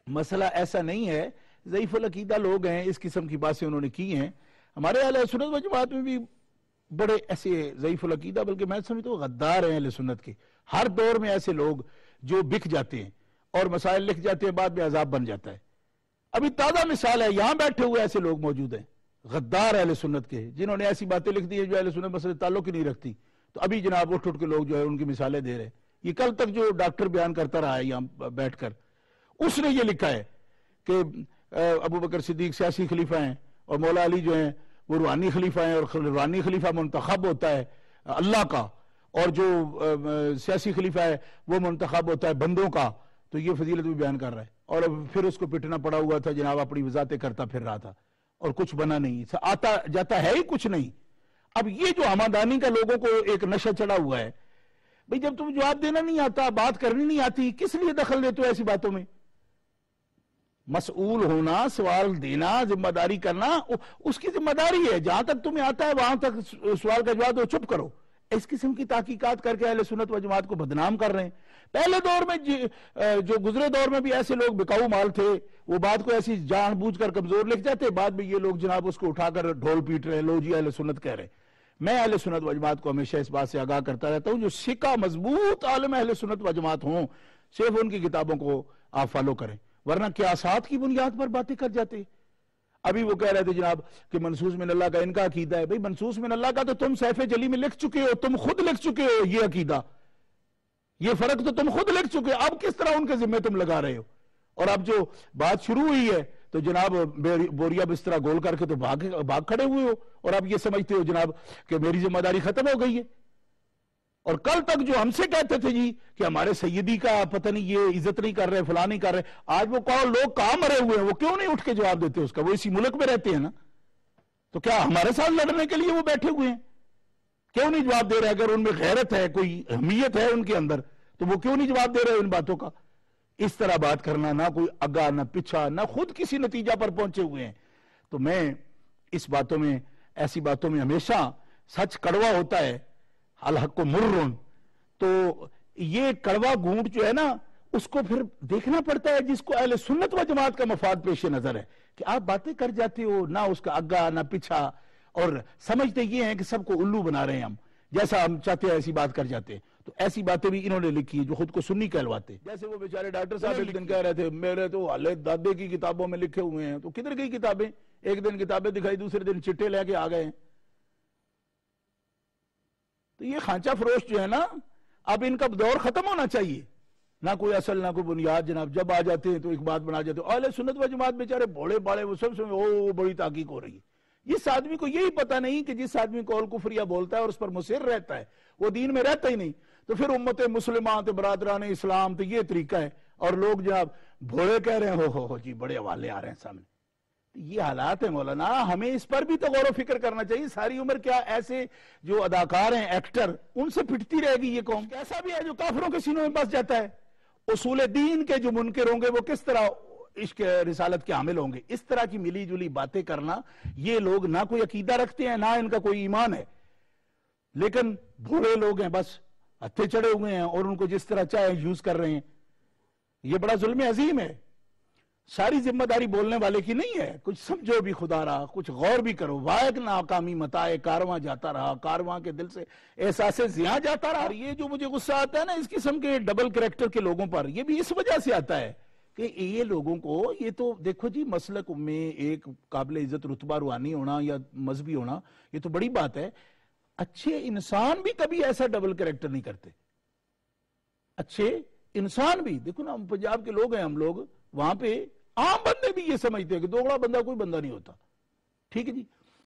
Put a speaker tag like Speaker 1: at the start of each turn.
Speaker 1: مسئلہ ایسا نہیں ہے، ضعیف العقیدہ لوگ ہیں، اس قسم کی باتیں انہوں نے کی ہیں. ہمارے اہل سنت و جماعت میں بھی بڑے ایسے ضعیف العقیدہ، بلکہ میں سمجھتا ہوں غدار ہیں اہل سنت کے. ہر دور میں ایسے لوگ جو بک جاتے ہیں اور مسائل لکھ جاتے ہیں، بعد میں عذاب بن جاتا ہے. ابھی تازہ مثال ہے، یہاں بیٹھے ہوئے ایسے لوگ موجود ہیں غدار اہل سنت کے، جنہوں نے ایسی باتیں لکھ دی ہیں جو اہل سنت مسئلے تعلق ہی نہیں رکھتی. تو ابھی جناب اٹھ کے لوگ جو ہے ان کی مثالیں دے رہے ہیں. یہ کل تک جو ڈاکٹر بیان کرتا رہا ہے یہاں بیٹھ کر، اس نے یہ لکھا ہے کہ ابو بکر صدیق سیاسی خلیفہ ہیں اور مولا علی جو ہیں وہ روحانی خلیفہ ہیں، اور روحانی خلیفہ منتخب ہوتا ہے اللہ کا، اور جو سیاسی خلیفہ ہے وہ منتخب ہوتا ہے بندوں کا. تو یہ فضیلت بھی بیان کر رہا ہے، اور پھر اس کو پٹنا پڑا ہوا تھا جناب، اپنی وضاحتیں کرتا پھر رہا تھا اور کچھ بنا نہیں، آتا جاتا ہے ہی کچھ نہیں. اب یہ جو ہمادانی کا لوگوں کو ایک نشہ چڑھا ہوا ہے، بھئی جب تم جواب دینا نہیں آتا، بات کرنی نہیں آتی، کس لیے دخل دیتے ہو ایسی باتوں میں؟ مسئول ہونا، سوال دینا، ذمہ داری کرنا اس کی ذمہ داری ہے. جہاں تک تمہیں آتا ہے وہاں تک سوال کا جواب دو، چپ کرو. اس قسم کی تحقیقات کر کے اہل سنت و جماعت کو بدنام کر رہے ہیں. پہلے دور میں جو گزرے دور میں بھی ایسے لوگ بکاؤ مال تھے، وہ بات کو ایسی جان بوجھ کر کمزور لکھ جاتے، بعد میں یہ لوگ جناب اس کو اٹھا کر ڈھول پیٹ رہے ہیں، لو جی اہل سنت کہہ رہے ہیں. میں اہل سنت و جماعت کو ہمیشہ اس بات سے آگاہ کرتا رہتا ہوں، جو سکہ مضبوط عالم اہل سنت و جماعت ہوں، صرف ان کی کتابوں کو آپ فالو کریں، ورنہ قیاسات کی بنیاد پر باتیں کر جاتے. ابھی وہ کہہ رہے تھے جناب کہ منصوص من اللہ کا ان کا عقیدہ ہے. بھئی منصوص من اللہ کا تو تم سیف جلی میں لکھ چکے ہو، تم خود لکھ چکے ہو یہ عقیدہ، یہ فرق تو تم خود لکھ چکے ہو. اب کس طرح ان کے ذمہ تم لگا رہے ہو؟ اور اب جو بات شروع ہوئی ہے تو جناب بوریا بسترا گول کر کے تو بھاگ کھڑے ہوئے ہو، اور اب یہ سمجھتے ہو جناب کہ میری ذمہ داری ختم ہو گئی ہے. اور کل تک جو ہم سے کہتے تھے جی کہ ہمارے سیدی کا پتہ نہیں یہ عزت نہیں کر رہے، فلاں نہیں کر رہے، آج وہ لوگ کہاں مرے ہوئے ہیں، وہ کیوں نہیں اٹھ کے جواب دیتے اس کا؟ وہ اسی ملک میں رہتے ہیں نا، تو کیا ہمارے ساتھ لڑنے کے لیے وہ بیٹھے ہوئے ہیں؟ کیوں نہیں جواب دے رہے؟ اگر ان میں غیرت ہے، کوئی اہمیت ہے ان کے اندر، تو وہ کیوں نہیں جواب دے رہے ان باتوں کا؟ اس طرح بات کرنا، نہ کوئی آگا نہ پیچھا، نہ خود کسی نتیجہ پر پہنچے ہوئے ہیں. تو میں اس باتوں میں، ایسی باتوں میں ہمیشہ سچ کڑوا ہوتا ہے، الحق مرن. تو یہ کڑوا گھونٹ جو ہے نا، اس کو پھر دیکھنا پڑتا ہے جس کو اہل سنت و جماعت کا مفاد پیش نظر ہے، کہ آپ باتیں کر جاتے ہو، نہ اس کا آگا نہ پیچھا، اور سمجھتے یہ ہیں کہ سب کو الو بنا رہے ہیں، ہم جیسا ہم چاہتے ہیں ایسی بات کر جاتے ہیں. تو ایسی باتیں بھی انہوں نے لکھی ہیں جو خود کو سنی کہلواتے. جیسے وہ بیچارے ڈاکٹر صاحب ایک دن کہہ رہے تھے میرے تو والد دادے کی کتابوں میں لکھے ہوئے ہیں. تو کدھر گئی کتابیں؟ ایک دن کتابیں دکھائی، دوسرے دن چٹے لے کے آ گئے ہیں. تو یہ خانچہ فروش جو ہے نا، اب ان کا دور ختم ہونا چاہیے. نہ کوئی اصل نہ کوئی بنیاد جناب. جب آ جاتے ہیں تو ایک بات بنا جاتے ہیں. اہل سنت و جماعت بیچارے بھوڑے باڑے، وہ سب بڑی تحقیق ہو رہی ہے. اس آدمی کو یہی پتہ نہیں کہ جس آدمی کو کفریہ بولتا ہے اور اس پر مصر رہتا ہے، وہ دین میں رہتا ہی نہیں. تو پھر امت مسلمان تو برادران اسلام تو یہ طریقہ ہے، اور لوگ جناب بھوڑے کہہ رہے ہیں ہو جی بڑے حوالے آ رہے ہیں سامنے. یہ حالات ہیں مولانا، ہمیں اس پر بھی تو غور و فکر کرنا چاہیے. ساری عمر کیا ایسے جو اداکار ہیں، ایکٹر، ان سے پھٹتی رہے گی یہ قوم؟ ایسا بھی ہے جو کافروں کے سینوں میں بس جاتا ہے. اصول دین کے جو منکر ہوں گے وہ کس طرح عشق رسالت کے حامل ہوں گے؟ اس طرح کی ملی جلی باتیں کرنا، یہ لوگ نہ کوئی عقیدہ رکھتے ہیں، نہ ان کا کوئی ایمان ہے، لیکن بھوڑے لوگ ہیں، بس ہتھے چڑھے ہوئے ہیں اور ان کو جس طرح چاہے یوز کر رہے ہیں. یہ بڑا ظلم عظیم ہے. ساری ذمہ داری بولنے والے کی نہیں ہے. کچھ سمجھو بھی خدا رہا، کچھ غور بھی کرو. واحد ناکامی متائے کارواں جاتا رہا، کارواں کے دل سے احساس زیاں جاتا رہا. یہ جو مجھے غصہ آتا ہے نا اس قسم کے ڈبل کریکٹر کے لوگوں پر، یہ بھی اس وجہ سے آتا ہے کہ یہ لوگوں کو، یہ تو دیکھو جی مسلک میں ایک قابل عزت رتبہ روحانی ہونا یا مذہبی ہونا یہ تو بڑی بات ہے. اچھے انسان بھی کبھی ایسا ڈبل کریکٹر نہیں کرتے. اچھے انسان بھی، دیکھو نا، ہم پنجاب کے لوگ ہیں، ہم لوگ وہاں پہ عام بندے بھی یہ سمجھتے ہیں کہ دوغڑا بندہ کوئی بندہ نہیں ہوتا. ٹھیک ہے جی.